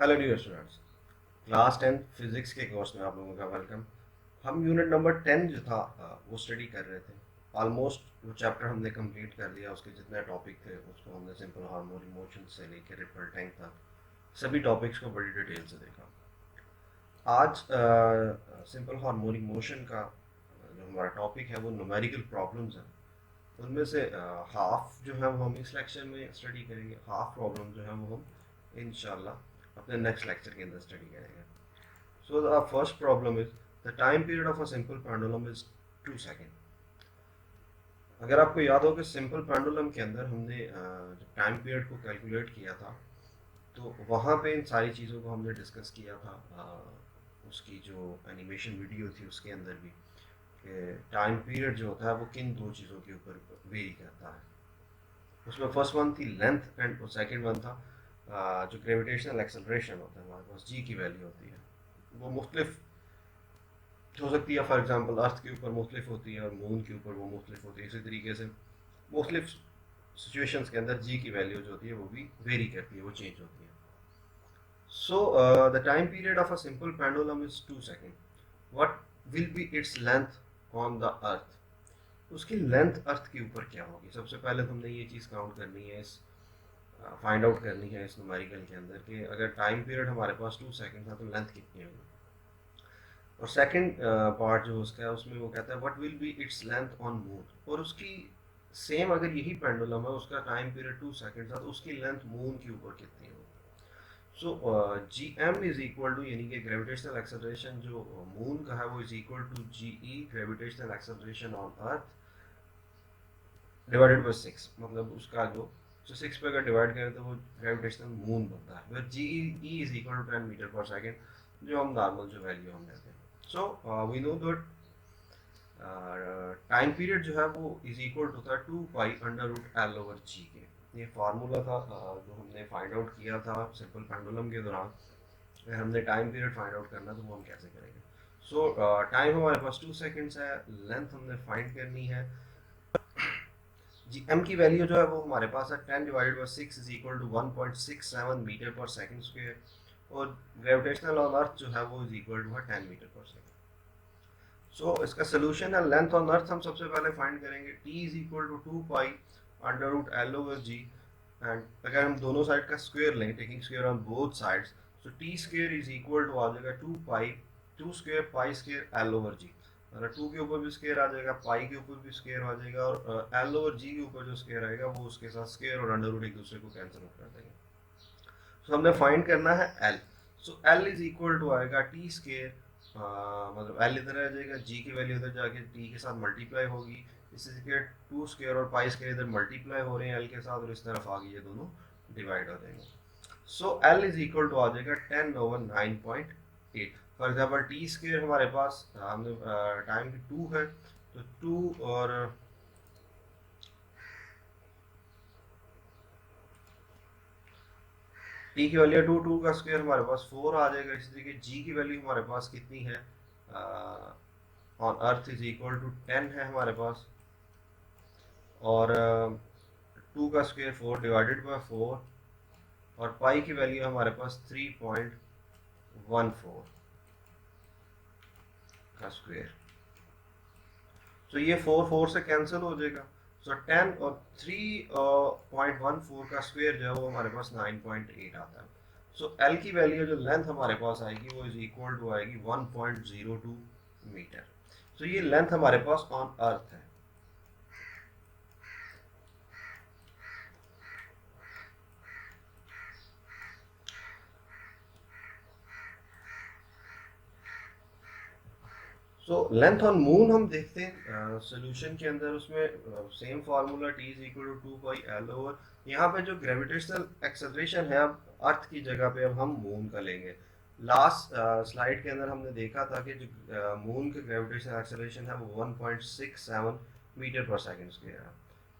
Hello dear students, class 10 physics के course में आप लोगों का वेलकम। हम यूनिट नंबर 10 जो था वो स्टडी कर रहे थे। ऑलमोस्ट वो चैप्टर हमने कंप्लीट कर लिया। उसके जितने टॉपिक थे उसको हमने सिंपल हार्मोनिक मोशन से लेकर रिपल टैंक तक सभी टॉपिक्स को बड़ी डिटेल से देखा। आज सिंपल हार्मोनिक मोशन का जो हमारा टॉपिक है वो न्यूमेरिकल प्रॉब्लम्स हैं। उनमें से हाफ जो है वो हम इस लेक्चर में स्टडी करेंगे, हाफ प्रॉब्लम जो है वो हम इंशाल्लाह अपने नेक्स्ट लेक्चर के अंदर स्टडी करेंगे। So the first problem is the time period of a simple pendulum is 2 second. अगर आपको याद हो कि सिंपल पेंडुलम के अंदर हमने जब टाइम पीरियड को कैलकुलेट किया था तो वहाँ पे इन सारी चीज़ों को हमने डिस्कस किया था। उसकी जो एनिमेशन वीडियो थी उसके अंदर भी कि टाइम पीरियड जो होता है वो किन दो चीज़ों के ऊपर वेरी करता है। उसमें फर्स्ट वन थी लेंथ एंड सेकेंड वन था जो ग्रेविटेशनल एक्सेलरेशन होता है, हमारे पास जी की वैल्यू होती है। वो मुख्तलिफ हो सकती है, फॉर एग्जांपल अर्थ के ऊपर मुख्तलिफ होती है और मून के ऊपर वो मुख्तलिफ होती है। इसी तरीके से मुख्तलिफ सिचुएशंस के अंदर जी की वैल्यू जो होती है वो भी वेरी करती है, वो चेंज होती है। So the time period of a simple pendulum is 2 second. What will be its length on the earth. उसकी लेंथ अर्थ के ऊपर क्या होगी? सबसे पहले तो हमने ये चीज़ काउंट करनी है, इस फाइंड आउट करनी है इस न्यूमेरिकल के अंदर कि अगर टाइम पीरियड हमारे पास 2 सेकेंड था तो लेंथ कितनी होगी। और सेकंड पार्ट जो उसका है उसमें वो कहता है what will be its length on moon. और उसकी सेम अगर यही पेंडुलम है, उसका टाइम पीरियड 2 सेकेंड था तो उसकी लेंथ मून के ऊपर कितनी होगी। So g m is equal to, यानी कि ग्रेविटेशनल एक्सेलरेशन जो मून का है वो is equal to g e gravitational acceleration on earth divided by 6। मतलब उसका जो 6 पे अगर डिवाइड करें तो वो ग्रेविटेशनल मून बनता है। फिर g e is equal to 10 metre पर सेकेंड, जो हम नॉर्मल जो वैल्यू हम लेते हैं। So we know that time period जो है वो इज इक्वल टू था 2 pi under root l over g के। ये फार्मूला था जो हमने फाइंड आउट किया था सिंपल पेंडुलम के दौरान। अगर हमने टाइम पीरियड फाइंड आउट करना तो वो हम कैसे करेंगे। सो टाइम हमारे पास 2 सेकेंड्स है, लेंथ हमने फाइंड करनी है। जी एम की वैल्यू जो है वो हमारे पास है 10 divided by 6 is equal to 1.67 metre पर सेकेंड स्क्वायर। और ग्रेविटेशनल ऑन अर्थ जो है वो इज इक्वल टू है 10 मीटर पर सेकेंड। सो इसका सोल्यूशन है लेंथ ऑन अर्थ हम सबसे पहले फाइंड करेंगे। T is equal to 2 pi under root l over g. And अगर हम दोनों साइड का स्क्वायर लें, taking square on both sides, तो t square is equal to आ जाएगा 2 pi square l over g. मतलब 2 के ऊपर भी स्क्वायर आ जाएगा, पाई के ऊपर भी स्क्वायर आ जाएगा, और एल ओवर जी के ऊपर जो स्क्वायर आएगा वो उसके साथ स्क्वायर और अंडर रूट एक दूसरे को कैंसिल कर देंगे। सो हमने फाइंड करना है L. So L is equal to आएगा टी स्क्वायर, मतलब एल इधर आ जाएगा, जी की वैल्यू इधर जाके टी के साथ मल्टीप्लाई होगी, इससे के 2 स्क्वायर और पाई स्क्वायर इधर मल्टीप्लाई हो रहे हैं एल के साथ, और इस तरफ आगे ये दोनों डिवाइड हो जाएंगे। सो एल इज इक्वल टू आ जाएगा 10/9.8। फॉर एग्जाम्पल टी स्क्वायर हमारे पास हमने टाइम की 2 है, तो 2 और टी की वैल्यू 2, का स्क्वायर हमारे पास 4 आ जाएगा। इसी तरीके जी की वैल्यू हमारे पास कितनी है on earth is equal to 10 है हमारे पास, और 2 का स्क्वायर 4 डिवाइडेड बाय 4, और पाई की वैल्यू हमारे पास 3.14 का स्क्वायर। तो ये 4 से कैंसिल हो जाएगा। सो 10 और 3.14 का स्क्वायर जो है वो हमारे पास 9.8 आता है। सो एल की वैल्यू जो लेंथ हमारे पास आएगी वो इज इक्वल टू आएगी 1.02 मीटर। सो ये लेंथ हमारे पास ऑन अर्थ है। सो लेंथ ऑन मून हम देखते हैं सोल्यूशन के अंदर, उसमें same formula T is equal to 2 pi L over. यहाँ पे जो ग्रेविटेशनल एक्सेलरेशन है अब अर्थ की जगह पे अब हम मून का लेंगे। लास्ट स्लाइड के अंदर हमने देखा था कि जो मून के ग्रेविटेशनल एक्सेलरेशन है वो 1.67 मीटर पर सेकेंड स्क्वायर है।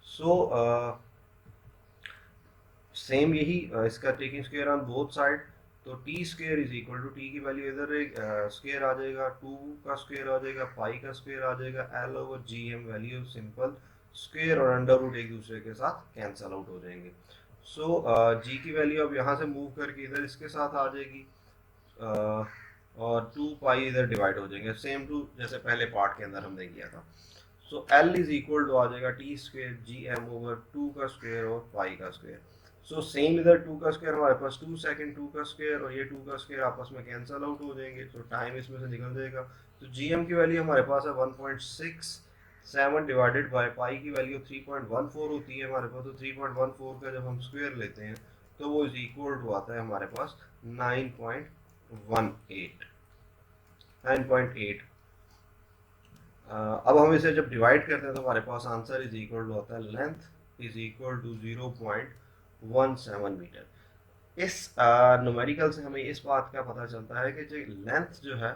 सो सेम यही इसका taking square on both side, तो t square is equal to, t की वैल्यू इधर एक स्क्वायर आ जाएगा, 2 का स्क्वायर आ जाएगा, पाई का स्क्वायर आ जाएगा, एल ओवर जी एम वैल्यू सिंपल स्क्वायर और अंडर रूट एक दूसरे के साथ कैंसल आउट हो जाएंगे। सो जी की वैल्यू अब यहाँ से मूव करके इधर इसके साथ आ जाएगी, और 2 पाई इधर डिवाइड हो जाएंगे, सेम टू जैसे पहले पार्ट के अंदर हमने किया था। So L is equal to आ जाएगा T square G M over 2 का स्क्वेयर और पाई का स्क्वेयर। सो सेम इधर 2 का स्क्वेयर हमारे पास 2 सेकंड, 2 का स्क्वेयर और ये 2 का स्क्वेयर आपस में कैंसिल आउट हो जाएंगे, तो टाइम इसमें से निकल जाएगा। तो जी एम की वैल्यू हमारे पास है 1.67 डिवाइडेड बाय पाई की वैल्यू 3.14 होती है हमारे पास। तो 3.14 का जब हम स्क्वेयर लेते हैं तो वो इज इक्वल टू आता है हमारे पास 9.18 9.8। अब हम इसे जब डिवाइड करते हैं तो हमारे पास आंसर इज इक्वल टू आता है length is equal to 0.17 meter. इस न्यूमेरिकल से हमें इस बात का पता चलता है कि जो लेंथ जो है,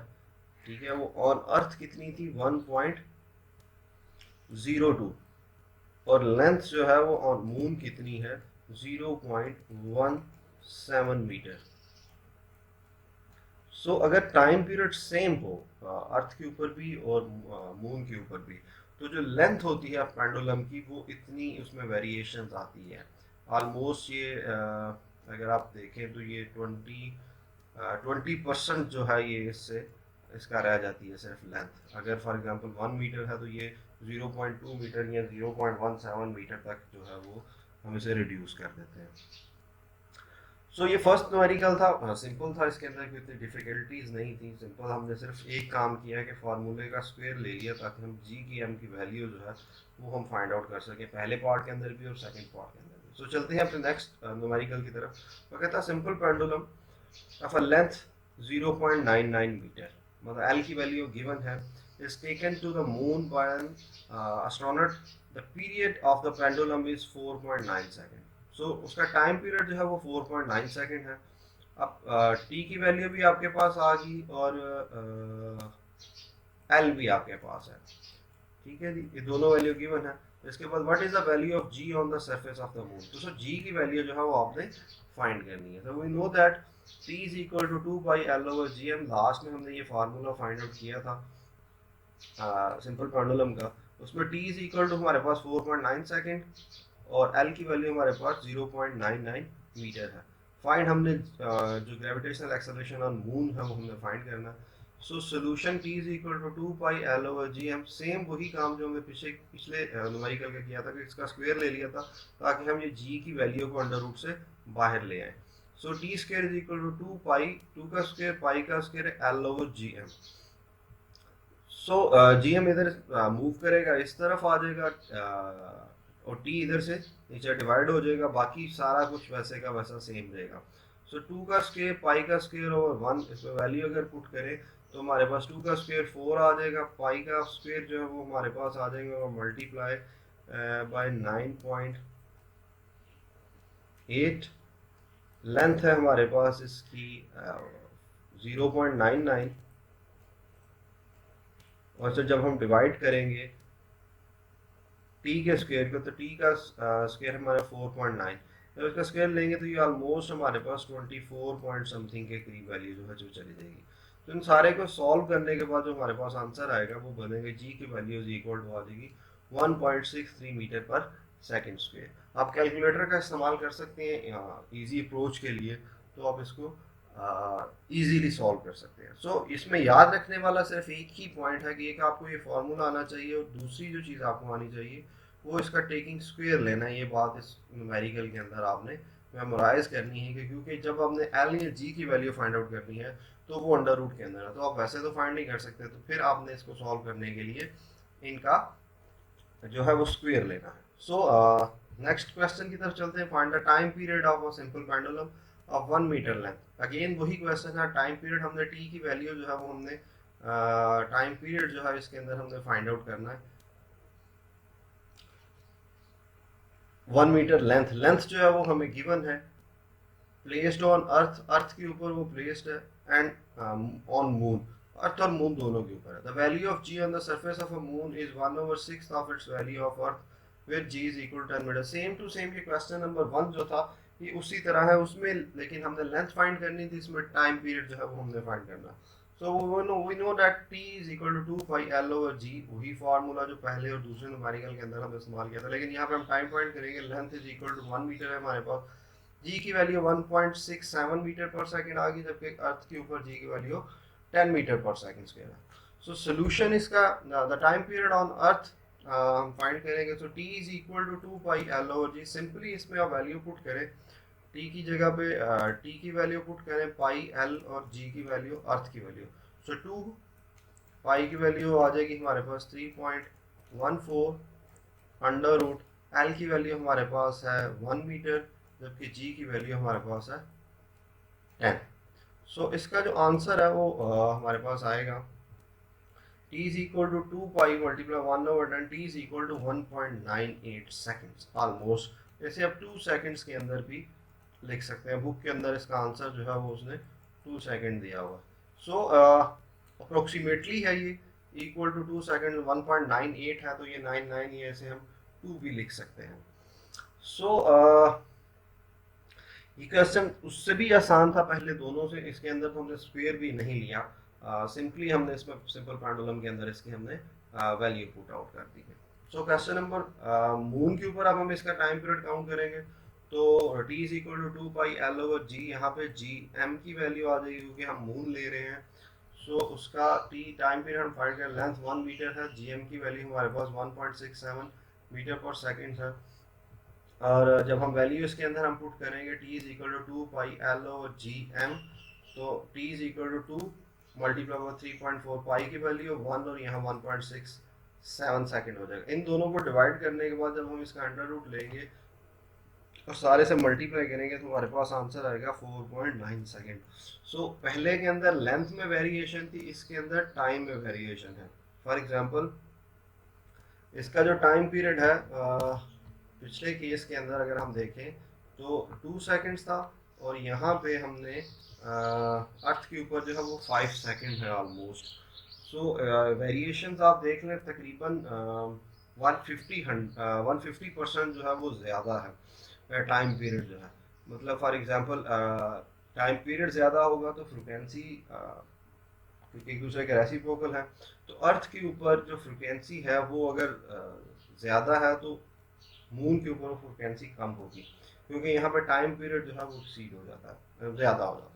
ठीक है, वो ऑन अर्थ कितनी थी 1.02, और लेंथ जो है वो ऑन मून कितनी है 0.17 मीटर। सो अगर टाइम पीरियड सेम हो अर्थ के ऊपर भी और मून के ऊपर भी, तो जो लेंथ होती है पेंडुलम की वो इतनी उसमें वेरिएशंस आती है ऑलमोस्ट। ये अगर आप देखें तो ये 20% जो है ये इससे इसका रह जाती है सिर्फ लेंथ। अगर फॉर एग्जांपल 1 मीटर है तो ये 0.2 मीटर या 0.17 मीटर तक जो है वो हम इसे रिड्यूस कर देते हैं। सो ये फर्स्ट न्यूमेरिकल था, सिंपल था, इसके अंदर कोई इतनी डिफिकल्टीज नहीं थी, सिंपल। हमने सिर्फ एक काम किया कि फार्मूले का स्क्वायर ले लिया ताकि हम जी की एम की वैल्यू जो है वो हम फाइंड आउट कर सकें, पहले पार्ट के अंदर भी और सेकंड पार्ट के अंदर भी। सो चलते हैं अपने नेक्स्ट न्यूमेरिकल की तरफ। वो कहता है simple pendulum of a length 0.99 meter, मतलब एल की वैल्यू गिवन है, is taken to the moon by an astronaut. The period of the pendulum is 4.9 second. So उसका टाइम पीरियड जो है वो 4.9 सेकेंड है। अब टी की वैल्यू भी आपके पास आ गई और एल भी आपके पास है, ठीक है जी, ये दोनों वैल्यू गिवन है। इसके बाद what is the value of ji on the surface of the moon, तो सर जी की वैल्यू जो है वो आपने फाइंड करनी है। तो we know that T is equal to 2 pi L over ji M. Last में हमने ये फार्मूला फाइंड आउट किया था सिंपल पेंडुलम का, उसमें टी इज इक्वल टू हमारे पास 4.9 सेकेंड और एल की वैल्यू हमारे पास 0.99 मीटर है। फाइंड हमने जो ग्रेविटेशनल एक्सेलरेशन ऑन मून है वो हमने फाइंड करना है। सो solution T is equal to 2 pi L over ji M. Same वही काम जो हमने पिछले न्यूमेरिकल का किया था कि इसका स्क्वायर ले लिया था ताकि हम ये जी की वैल्यू को अंडर रूट से बाहर ले आए। So t square is equal to 2 pi, 2 का स्क्वायर पाई का स्क्वायर एल ओवर जी एम। सो जी एम इधर मूव करेगा, इस तरफ आ जाएगा, और टी इधर से नीचे डिवाइड हो जाएगा, बाकी सारा कुछ वैसे का वैसा सेम रहेगा। सो 2 का स्क्वायर पाई का स्क्वायर ओवर 1, इसमें वैल्यू अगर पुट करें तो हमारे पास 2 का स्क्वायर 4 आ जाएगा, पाई का स्क्वायर जो है वो हमारे पास आ जाएगा और मल्टीप्लाई बाय 9.8। लेंथ है हमारे पास इसकी 0.99, और फिर जब हम डिवाइड करेंगे टी के स्क्वायर को तो टी का स्क्वायर हमारा 4.9, जब इसका स्क्वायर लेंगे तो ये ऑलमोस्ट हमारे पास 24 पॉइंट समथिंग के करीब वैल्यू जो है जो चली जाएगी। तो इन सारे को सॉल्व करने के बाद जो हमारे पास आंसर आएगा वो बनेगा जी की वैल्यू इज इक्वल टू आ जाएगी 1.63 मीटर पर सेकंड स्क्वायर। आप कैलकुलेटर का इस्तेमाल कर सकते हैं इजी अप्रोच के लिए, तो आप इसको इजीली सॉल्व कर सकते हैं। सो इसमें याद रखने वाला सिर्फ एक ही पॉइंट है कि एक आपको ये फॉर्मूला आना चाहिए और दूसरी जो चीज़ आपको आनी चाहिए वो इसका टेकिंग स्क्वायर लेना है। ये बात इस न्यूमेरिकल के अंदर आपने मेमोराइज करनी है कि क्योंकि जब आपने एल या जी की वैल्यू फाइंड आउट करनी है तो वो अंडर रूट के अंदर है, तो आप वैसे तो फाइंड नहीं कर सकते, तो फिर आपने इसको सॉल्व करने के लिए इनका जो है वो स्क्वायर लेना है। सो नेक्स्ट क्वेश्चन की तरफ चलते हैं। Find the time period of a simple pendulum of 1 metre length. Again वही क्वेश्चन है, टाइम पीरियड हमने टी की वैल्यू जो है वो हमने टाइम पीरियड जो है इसके अंदर हमने फाइंड आउट करना है। 1 मीटर लेंथ, लेंथ जो है वो हमें गिवन है, प्लेस्ड ऑन अर्थ, अर्थ के ऊपर वो प्लेस्ड है, एंड ऑन मून, अर्थ और मून दोनों के ऊपर है। The value of ji on the surface of a moon is 1/6 of its value of earth where g is equal to 10 metre. Same to same ये क्वेश्चन नंबर 1 जो था ये उसी तरह है उसमें, लेकिन हमने लेंथ फाइंड करनी थी, इसमें टाइम पीरियड जो है वो हमने फाइंड करना। So we know that t is equal to 2 pi l over g, वही फार्मूला जो पहले और दूसरे न्यूमेरिकल के अंदर हमने इस्तेमाल किया था, लेकिन यहाँ पे हम टाइम फाइंड करेंगे। Length is equal to 1 metre है हमारे पास, g की वैल्यू 1.67 मीटर पर सेकंड आ गई, जबकि अर्थ के ऊपर g की value 10 metre per second square है। सो सोल्यूशन इसका, the time period on earth हम फाइंड करेंगे। So t is equal to 2 pi l over g। Simply इसमें आप वैल्यू पुट करें, t की जगह पे t की वैल्यू पुट करें पाई l और g की वैल्यू अर्थ की वैल्यू। सो 2 पाई की वैल्यू आ जाएगी हमारे पास 3.14 अंडर रूट, एल की वैल्यू हमारे पास है 1 मीटर, जबकि जी की वैल्यू हमारे पास है 10। सो इसका जो आंसर है वो हमारे पास आएगा t is equal to 2 pi multiply 1 over 10, t is equal to 1.98 seconds almost. जैसे आप 2 सेकंड्स के अंदर भी लिख सकते हैं, बुक के अंदर इसका आंसर जो है वो उसने 2 सेकंड दिया हुआ। सो अप्रोक्सीमेटली है ये, इक्वल टू 2 सेकंड 1.98 है, तो ये 99 ही है, ऐसे हम 2 भी लिख सकते हैं। सो ये क्वेश्चन उससे भी आसान था पहले दोनों से, इसके अंदर तो हमने स्क्वायर भी नहीं लिया, सिंपली हमने इसमें सिंपल पेंडुलम के अंदर इसकी हमने वैल्यू पुट आउट कर दी है। सो क्वेश्चन नंबर मून के ऊपर अब हम इसका टाइम पीरियड काउंट करेंगे। तो t is equal to 2 pi l over g, यहाँ पे g m की वैल्यू आ जाएगी क्योंकि हम मून ले रहे हैं। सो उसका t टाइम पीरियड हम फाइंड करें, लेंथ 1 मीटर है, gm की वैल्यू हमारे पास 1.67 मीटर पर सेकंड है, और जब हम वैल्यू इसके अंदर हम पुट करेंगे t is equal to 2 pi l over ji m, तो t is equal to 2 multiply by 3.4, pi की वैल्यू 1 और यहाँ 1.67 सेकंड हो जाएगा। इन दोनों को डिवाइड करने के बाद जब हम इसका अंडर रूट लेंगे और सारे से मल्टीप्लाई करेंगे तो हमारे पास आंसर आएगा 4.9 सेकंड। सो पहले के अंदर लेंथ में वेरिएशन थी, इसके अंदर टाइम में वेरिएशन है। फॉर एग्जांपल इसका जो टाइम पीरियड है पिछले केस के अंदर अगर हम देखें तो 2 सेकंड्स था, और यहाँ पे हमने अर्थ के ऊपर जो है वो 5 सेकंड है ऑलमोस्ट। सो वेरिएशंस आप देख लें तकरीबन 150% जो है वो ज़्यादा है टाइम पीरियड जो है। मतलब फॉर एग्जांपल टाइम पीरियड ज़्यादा होगा तो फ्रिक्वेंसी, क्योंकि एक दूसरे के रेसिप्रोकल है, तो अर्थ के ऊपर जो फ्रिक्वेंसी है वो अगर ज़्यादा है तो मून के ऊपर फ्रिक्वेंसी कम होगी, क्योंकि यहाँ पे टाइम पीरियड जो है वो एक्सीड हो जाता है, ज़्यादा हो जाता है।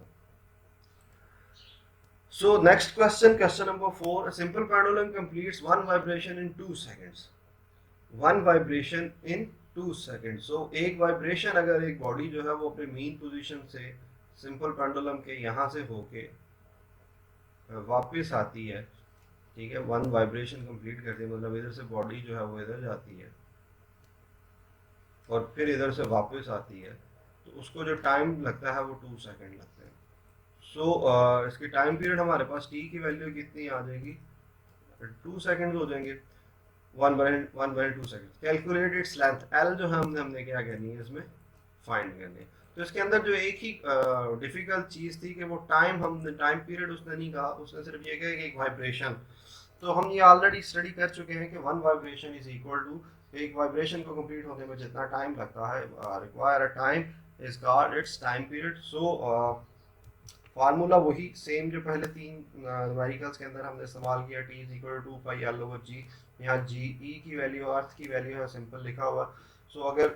So next question, question number 4, simple pendulum completes one vibration in 2 seconds, one vibration in 2 seconds. So एक वाइब्रेशन अगर एक बॉडी जो है वो अपने मीन पोजीशन से सिंपल पेंडुलम के यहाँ से होके वापस आती है, ठीक है, वन वाइब्रेशन कंप्लीट करती है, मतलब इधर से बॉडी जो है वो इधर जाती है और फिर इधर से वापस आती है, तो उसको जो टाइम लगता है वो 2 सेकंड लगते हैं। सो इसकी टाइम पीरियड हमारे पास t की वैल्यू कितनी आ जाएगी, 2 सेकंड हो जाएंगे, 1/2 second. Calculate its length, l जो है हमने क्या करनी है इसमें फाइंड करनी है। तो इसके अंदर जो एक ही डिफिकल्ट चीज़ थी कि वो हमने टाइम पीरियड उसने नहीं कहा, उसने सिर्फ ये कहा कि एक वाइब्रेशन। तो हम ये ऑलरेडी स्टडी कर चुके हैं कि one vibration is equal to, एक वाइब्रेशन को कंप्लीट होने में जितना टाइम लगता है, require a time is called its time period. So formula वही सेम जो पहले 3 न्यूमेरिकल्स के अंदर हमने इस्तेमाल किया, t is equal to 2 pi l over g, यहाँ g e की वैल्यू अर्थ की वैल्यू है, सिंपल लिखा हुआ। सो अगर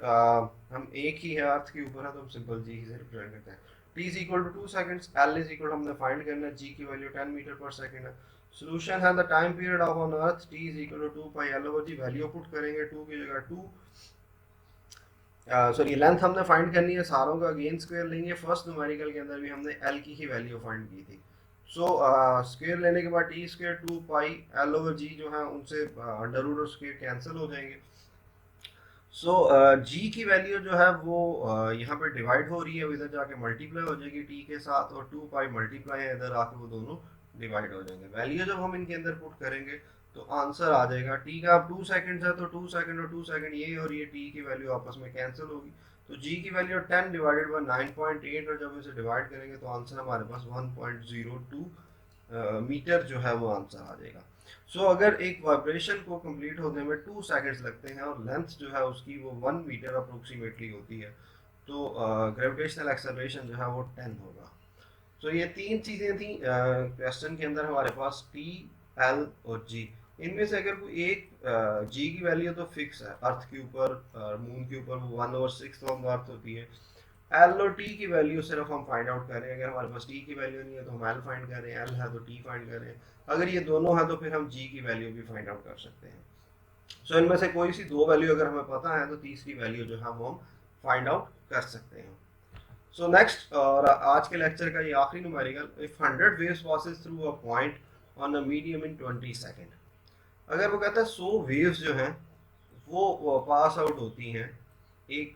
हम एक ही है अर्थ के ऊपर है तो हम सिंपल g से रिप्रेजेंट करते हैं। t is equal to 2 seconds, l is equal हमने फाइंड करना है, g की वैल्यू 10 मीटर पर सेकंड है। सोल्यूशन है the time period of on earth t is equal to 2 pi l over g, value put करेंगे 2 की जगह 2, sorry length हमने फाइंड करनी है, सारों का अगेन स्क्वायर लेंगे। फर्स्ट न्यूमेरिकल के अंदर भी हमने l की ही वैल्यू फाइंड की थी। सो स्क्वायर लेने के बाद t square 2 pi l over g जो है उनसे अंडर रूट और स्क्वायर कैंसिल हो जाएंगे। सो g की वैल्यू जो है वो यहाँ पे डिवाइड हो रही है, इधर जाके मल्टीप्लाई हो जाएगी t के साथ, और 2 पाई मल्टीप्लाई है इधर आके वो दोनों डिवाइड हो जाएंगे। वैल्यू जब हम इनके अंदर पुट करेंगे तो आंसर आ जाएगा, t का अब 2 सेकंड है तो 2 सेकंड और 2 सेकंड ये और ये t की वैल्यू आपस में कैंसिल होगी, तो g की वैल्यू 10 डिवाइडेड बाय 9.8, और जब इसे डिवाइड करेंगे तो आंसर हमारे पास 1.02 मीटर जो है वो आंसर आ जाएगा। सो अगर एक वाइब्रेशन को कंप्लीट होने में 2 सेकंड्स लगते हैं और लेंथ जो है उसकी वो 1 मीटर अप्रोक्सीमेटली होती है, तो ग्रेविटेशनल एक्सेलरेशन जो है वो 10 होगा। तो ये तीन चीज़ें थी क्वेश्चन के अंदर हमारे पास, टी, एल और जी। इनमें से अगर कोई एक जी की वैल्यू तो फिक्स है, अर्थ के ऊपर, मून के ऊपर वो 1/6 अर्थ होती है। एल और टी की वैल्यू सिर्फ हम फाइंड आउट कर रहे हैं, अगर हमारे पास टी की वैल्यू नहीं है तो हम एल फाइंड कर रहे हैं, एल है तो टी फाइंड कर रहे हैं, अगर ये दोनों है तो फिर हम जी की वैल्यू भी फाइंड आउट कर सकते हैं। सो इनमें से कोई सी दो वैल्यू अगर हमें पता है तो तीसरी वैल्यू जो है वो हम फाइंड आउट कर सकते हैं। सो नेक्स्ट, और आज के लेक्चर का ये आखिरी numerical, if 100 waves passes through a point on a medium in 20 second. अगर वो कहता है 100 वेव्स जो हैं वो पास आउट होती हैं एक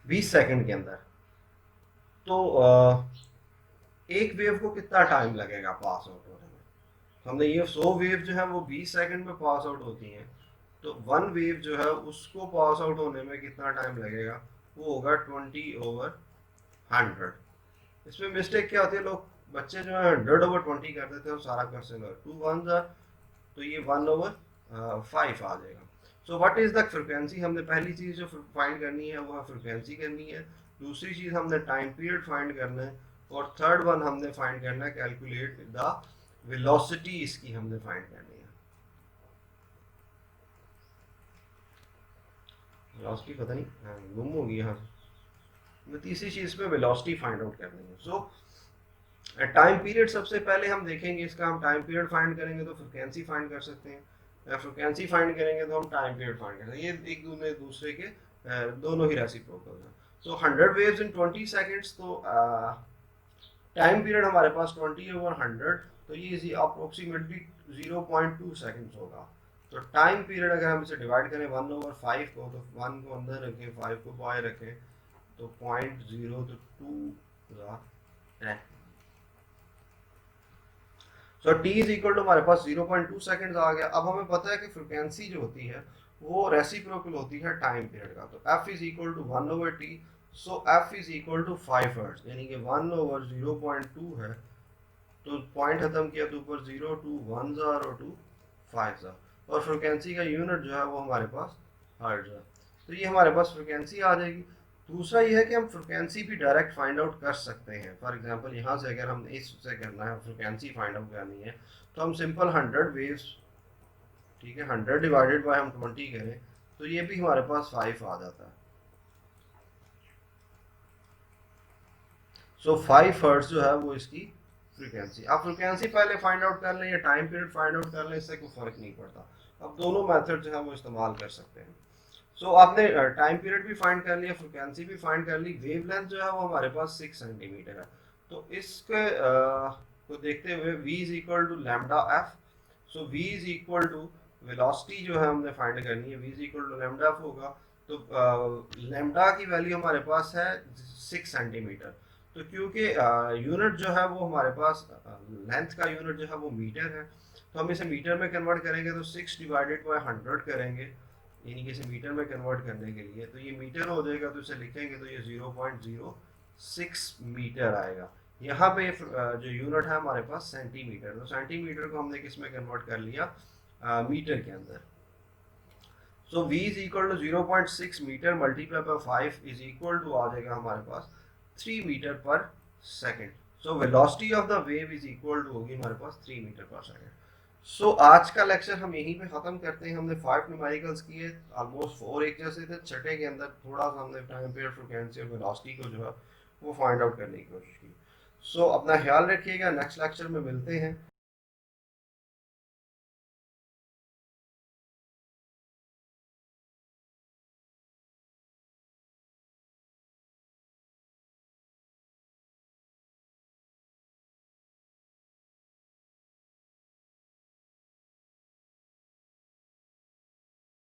20 सेकंड के अंदर, तो एक वेव को कितना टाइम लगेगा पास आउट होने में। तो हमने ये 100 वेव जो है वो 20 सेकंड में पास आउट होती हैं, तो वन वेव जो है उसको पास आउट होने में कितना टाइम लगेगा, वो होगा 20/100। इसमें मिस्टेक क्या होती है, लोग बच्चे जो है 100/20 कर देते हैं, सारा क्वेश्चन है 2 1 तो ये 1/5 आ जाएगा। So what is the frequency, हमने पहली चीज जो फाइंड करनी है वो है फ्रिक्वेंसी करनी है, दूसरी चीज हमने टाइम पीरियड फाइंड करना है, और थर्ड वन हमने फाइंड करना है कैलकुलेट द वेलोसिटी, इसकी हमने फाइंड करनी है। वेलोसिटी पता नहीं गुम होगी यहाँ से। तीसरी चीज पे वेलोसिटी फाइंड आउट करनी है। सो टाइम पीरियड सबसे पहले हम देखेंगे, इसका हम टाइम पीरियड फाइंड करेंगे तो फ्रिक्वेंसी फाइंड कर सकते हैं, फ्रिक्वेंसी फाइंड करेंगे तो हम टाइम पीरियड फाइंड कर सकते हैं, ये एक दूसरे के दोनों ही रेसिप्रोकल हैं। सो 100 वेव्स इन 20 सेकंड्स, तो टाइम पीरियड हमारे पास 20/100, तो ये अप्रोक्सीमेटली 0.2 सेकंड्स होगा। तो टाइम पीरियड अगर हम इसे डिवाइड करें 1/5 को, तो 1 को अंदर रखें, 5 को बाहर रखें, तो 0.0 तो 2 10। So T is equal to हमारे पास 0.2 सेकंड्स आ गया। अब हमें पता है कि फ्रिक्वेंसी जो होती है वो रेसिप्रोकल होती है टाइम पीरियड का, तो f is equal to 1/t। So f is equal to 5 hertz, यानी कि 1/0.2 है, तो पॉइंट खत्म किया तो ऊपर 0 2 1 और 2 5, और फ्रिक्वेंसी का यूनिट जो है वो हमारे पास हर्ट्ज है। तो ये हमारे पास फ्रिक्वेंसी आ जाएगी। दूसरा ये है कि हम फ्रिक्वेंसी भी डायरेक्ट फाइंड आउट कर सकते हैं। फॉर एग्जांपल यहाँ से अगर हम इससे करना है फ्रिक्वेंसी फाइंड आउट करनी है, तो हम सिंपल 100 वेव्स, ठीक है, 100 डिवाइडेड बाय हम 20 करें तो ये भी हमारे पास 5 आ जाता है। सो 5 हर्ट्ज जो है वो इसकी फ्रीक्वेंसी। आप फ्रीक्वेंसी पहले फाइंड आउट कर लें या टाइम पीरियड फाइंड आउट कर लें, इससे कोई फर्क नहीं पड़ता, अब दोनों मेथड जो है वो इस्तेमाल कर सकते हैं। सो आपने टाइम पीरियड भी फाइंड कर लिया, फ्रीक्वेंसी भी फाइंड कर ली, वेवलेंथ जो है वो हमारे पास 6 सेंटीमीटर है। तो इसके को देखते हुए v is equal to lambda f. So v is equal to velocity जो है हमने फाइंड करनी है, v is equal to lambda f होगा। तो लैम्डा की वैल्यू हमारे पास है 6 सेंटीमीटर। तो क्योंकि यूनिट जो है वो हमारे पास लेंथ का यूनिट जो है वो मीटर है, तो हम इसे मीटर में कन्वर्ट करेंगे तो 6 डिवाइडेड बाय 100 करेंगे, यानी कि इसे मीटर में कन्वर्ट करने के लिए, तो ये मीटर हो जाएगा, तो इसे लिखेंगे तो ये 0.06 मीटर आएगा। यहाँ पे जो यूनिट है हमारे पास सेंटीमीटर, तो सेंटीमीटर को हमने किस में कन्वर्ट कर लिया, मीटर के अंदर। So v is equal to 0.6 metre multiply by 5 is equal to आ जाएगा हमारे पास 3 मीटर पर second. So velocity of the wave is equal to होगी हमारे पास 3 मीटर पर सेकेंड। सो आज का लेक्चर हम यहीं पे ख़त्म करते हैं। हमने 5 न्यूमेरिकल्स किए, ऑलमोस्ट 4 एक जैसे थे, छठे के अंदर थोड़ा सा हमने टाइम पीरियड, फ्रीक्वेंसी और वेलोसिटी को जो है वो फाइंड आउट करने की कोशिश की। सो अपना ख्याल रखिएगा, नेक्स्ट लेक्चर में मिलते हैं।